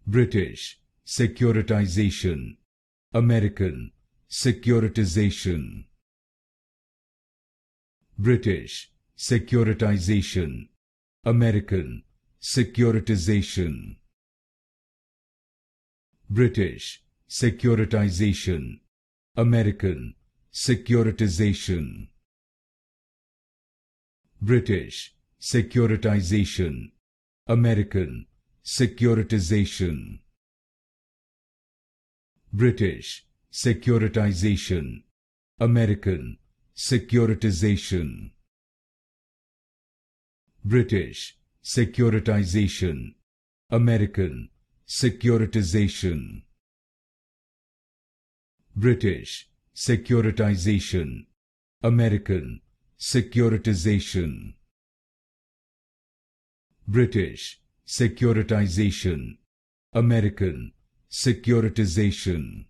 British securitization, American securitization. British securitization, American securitization. British securitization, American securitization. British securitization, American securitization. British securitization, American securitization. British securitization, American securitization. British securitization, American securitization. British securitization, American securitization.